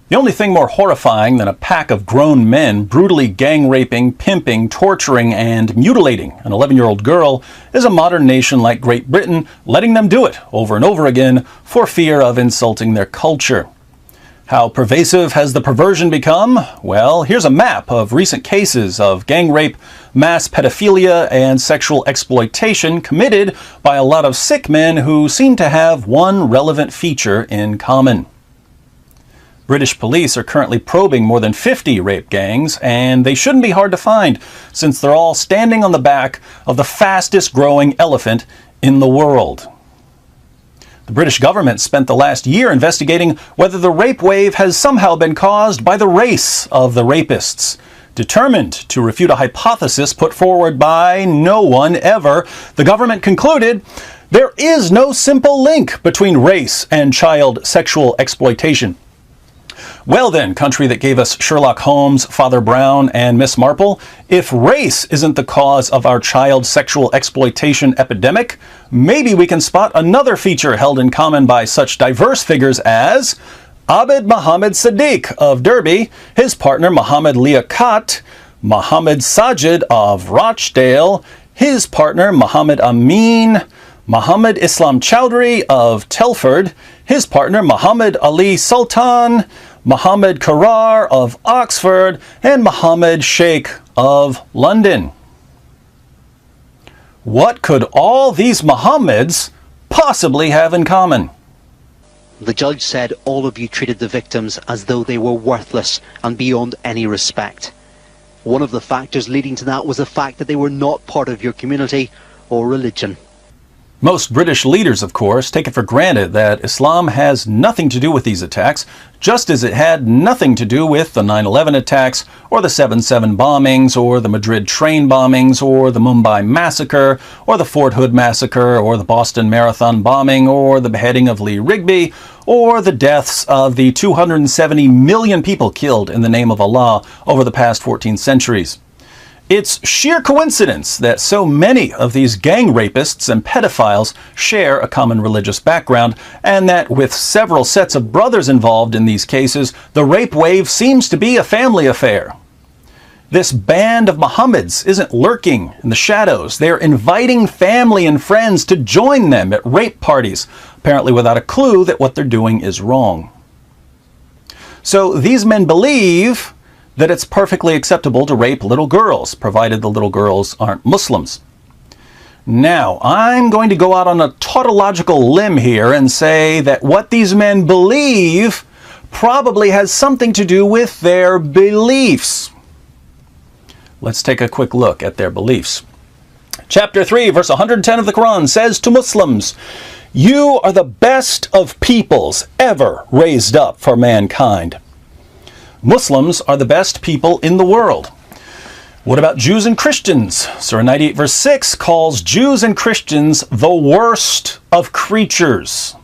The only thing more horrifying than a pack of grown men brutally gang-raping, pimping, torturing, and mutilating an 11-year-old girl is a modern nation like Great Britain letting them do it over and over again for fear of insulting their culture. How pervasive has the perversion become? Well, here's a map of recent cases of gang rape, mass pedophilia, and sexual exploitation committed by a lot of sick men who seem to have one relevant feature in common. British police are currently probing more than 50 rape gangs, and they shouldn't be hard to find, since they're all standing on the back of the fastest growing elephant in the world. The British government spent the last year investigating whether the rape wave has somehow been caused by the race of the rapists. Determined to refute a hypothesis put forward by no one ever, the government concluded there is no simple link between race and child sexual exploitation. Well then, country that gave us Sherlock Holmes, Father Brown, and Miss Marple, if race isn't the cause of our child sexual exploitation epidemic, maybe we can spot another feature held in common by such diverse figures as Abid Mohammed Sadiq of Derby, his partner Mohammed Liaquat, Mohammed Sajid of Rochdale, his partner Mohammed Amin, Mohammed Islam Chowdhury of Telford, his partner Mohammed Ali Sultan, Mohammed Karar of Oxford, and Mohammed Sheikh of London. What could all these Mohammeds possibly have in common? The judge said all of you treated the victims as though they were worthless and beyond any respect. One of the factors leading to that was the fact that they were not part of your community or religion. Most British leaders, of course, take it for granted that Islam has nothing to do with these attacks, just as it had nothing to do with the 9/11 attacks, or the 7/7 bombings, or the Madrid train bombings, or the Mumbai massacre, or the Fort Hood massacre, or the Boston Marathon bombing, or the beheading of Lee Rigby, or the deaths of the 270 million people killed in the name of Allah over the past 14 centuries. It's sheer coincidence that so many of these gang rapists and pedophiles share a common religious background, and that with several sets of brothers involved in these cases, the rape wave seems to be a family affair. This band of Mohammeds isn't lurking in the shadows. They're inviting family and friends to join them at rape parties, apparently without a clue that what they're doing is wrong. So these men believe that it's perfectly acceptable to rape little girls, provided the little girls aren't Muslims. Now, I'm going to go out on a tautological limb here and say that what these men believe probably has something to do with their beliefs. Let's take a quick look at their beliefs. Chapter 3, verse 110 of the Quran says to Muslims, "You are the best of peoples ever raised up for mankind." Muslims are the best people in the world. What about Jews and Christians? Surah 98 verse 6 calls Jews and Christians the worst of creatures.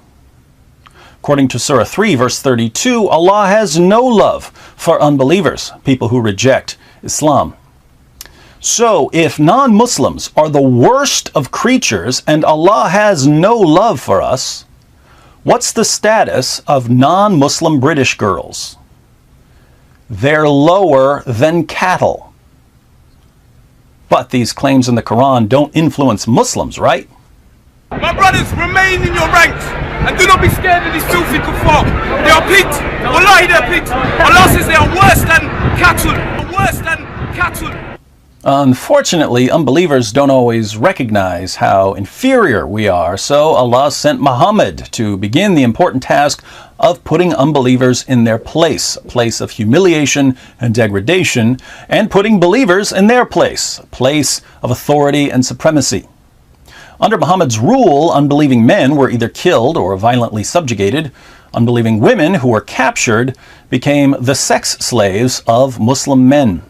According to Surah 3 verse 32, Allah has no love for unbelievers, people who reject Islam. So if non-Muslims are the worst of creatures and Allah has no love for us, what's the status of non-Muslim British girls? They're lower than cattle. But these claims in the Quran don't influence Muslims, right? My brothers, remain in your ranks and do not be scared of these filthy kuffar. They are pigs. Wallahi, they are pigs. Allah says they are worse than cattle. Worse than cattle. Unfortunately, unbelievers don't always recognize how inferior we are, so Allah sent Muhammad to begin the important task of putting unbelievers in their place, a place of humiliation and degradation, and putting believers in their place, a place of authority and supremacy. Under Muhammad's rule, unbelieving men were either killed or violently subjugated. Unbelieving women who were captured became the sex slaves of Muslim men.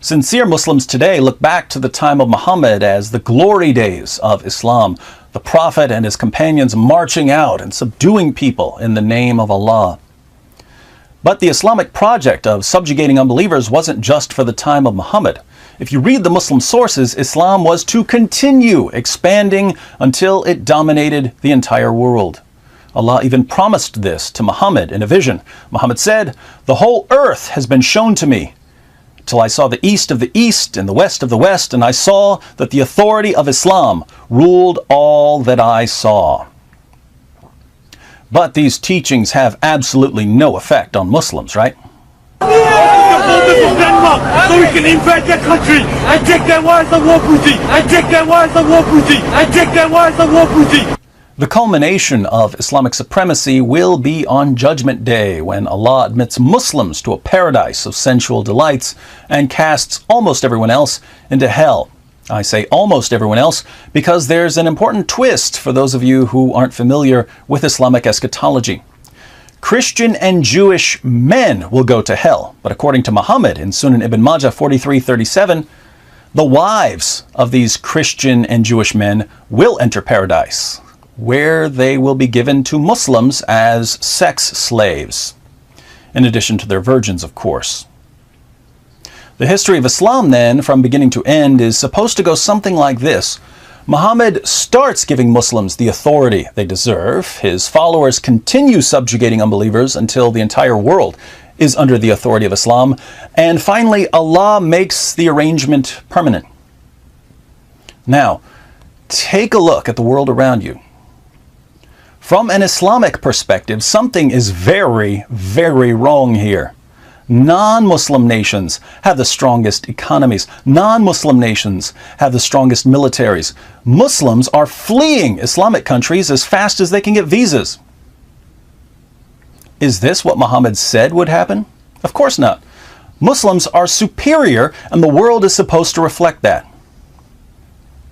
Sincere Muslims today look back to the time of Muhammad as the glory days of Islam, the Prophet and his companions marching out and subduing people in the name of Allah. But the Islamic project of subjugating unbelievers wasn't just for the time of Muhammad. If you read the Muslim sources, Islam was to continue expanding until it dominated the entire world. Allah even promised this to Muhammad in a vision. Muhammad said, "The whole earth has been shown to me, till I saw the east of the east and the west of the west, and I saw that the authority of Islam ruled all that I saw." But these teachings have absolutely no effect on Muslims, right? So we can invade their country and take their wives and war booty, and take their wives and war booty, and take their wives and war booty. The culmination of Islamic supremacy will be on Judgment Day, when Allah admits Muslims to a paradise of sensual delights and casts almost everyone else into hell. I say almost everyone else because there's an important twist for those of you who aren't familiar with Islamic eschatology. Christian and Jewish men will go to hell, but according to Muhammad in Sunan Ibn Majah 43:37, the wives of these Christian and Jewish men will enter paradise, where they will be given to Muslims as sex slaves, in addition to their virgins, of course. The history of Islam, then, from beginning to end, is supposed to go something like this. Muhammad starts giving Muslims the authority they deserve. His followers continue subjugating unbelievers until the entire world is under the authority of Islam. And finally, Allah makes the arrangement permanent. Now, take a look at the world around you. From an Islamic perspective, something is very, very wrong here. Non-Muslim nations have the strongest economies. Non-Muslim nations have the strongest militaries. Muslims are fleeing Islamic countries as fast as they can get visas. Is this what Muhammad said would happen? Of course not. Muslims are superior, and the world is supposed to reflect that.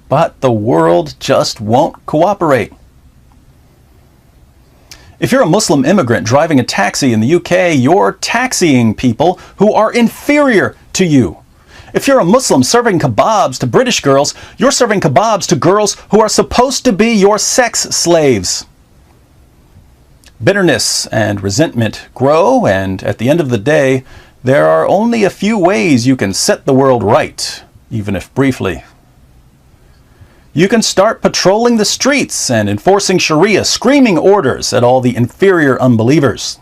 But the world just won't cooperate. If you're a Muslim immigrant driving a taxi in the UK, you're taxiing people who are inferior to you. If you're a Muslim serving kebabs to British girls, you're serving kebabs to girls who are supposed to be your sex slaves. Bitterness and resentment grow, and at the end of the day, there are only a few ways you can set the world right, even if briefly. You can start patrolling the streets and enforcing Sharia, screaming orders at all the inferior unbelievers.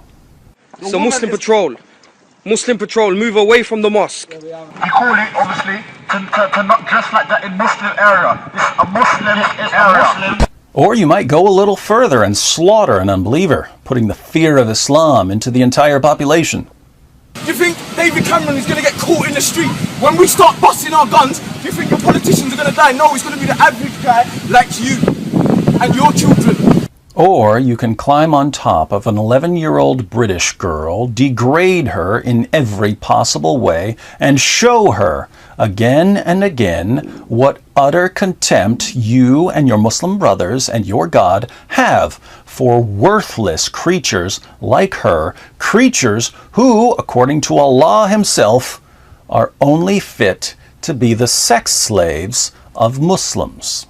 So Muslim Patrol, move away from the mosque. I call it, obviously, to not dress like that in Muslim area. It's a Muslim area. Or you might go a little further and slaughter an unbeliever, putting the fear of Islam into the entire population. Do you think David Cameron is going to get caught in the street when we start busting our guns? Do you think the politicians are going to die? No, it's going to be the average guy like you and your children. Or you can climb on top of an 11-year-old British girl, degrade her in every possible way, and show her again and again what utter contempt you and your Muslim brothers and your God have for worthless creatures like her, creatures who, according to Allah Himself, are only fit to be the sex slaves of Muslims.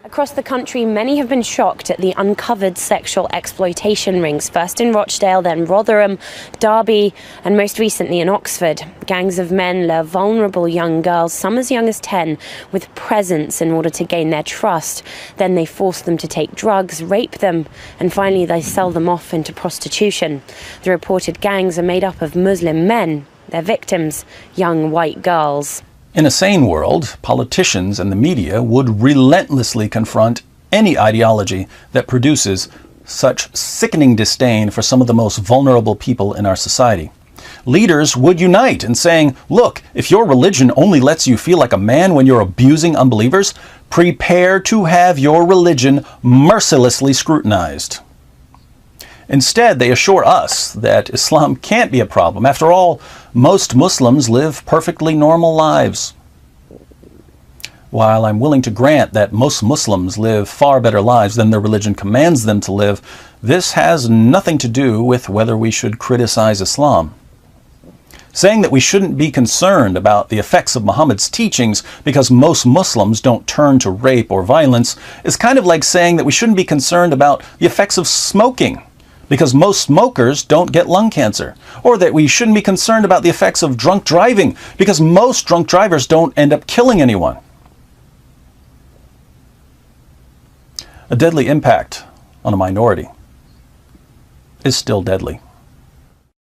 Across the country, many have been shocked at the uncovered sexual exploitation rings, first in Rochdale, then Rotherham, Derby, and most recently in Oxford. Gangs of men lure vulnerable young girls, some as young as 10, with presents in order to gain their trust. Then they force them to take drugs, rape them, and finally they sell them off into prostitution. The reported gangs are made up of Muslim men. Their victims, young white girls. In a sane world, politicians and the media would relentlessly confront any ideology that produces such sickening disdain for some of the most vulnerable people in our society. Leaders would unite in saying, look, if your religion only lets you feel like a man when you're abusing unbelievers, prepare to have your religion mercilessly scrutinized. Instead, they assure us that Islam can't be a problem. After all, most Muslims live perfectly normal lives. While I'm willing to grant that most Muslims live far better lives than their religion commands them to live, this has nothing to do with whether we should criticize Islam. Saying that we shouldn't be concerned about the effects of Muhammad's teachings because most Muslims don't turn to rape or violence is kind of like saying that we shouldn't be concerned about the effects of smoking because most smokers don't get lung cancer, or that we shouldn't be concerned about the effects of drunk driving because most drunk drivers don't end up killing anyone. A deadly impact on a minority. is still deadly.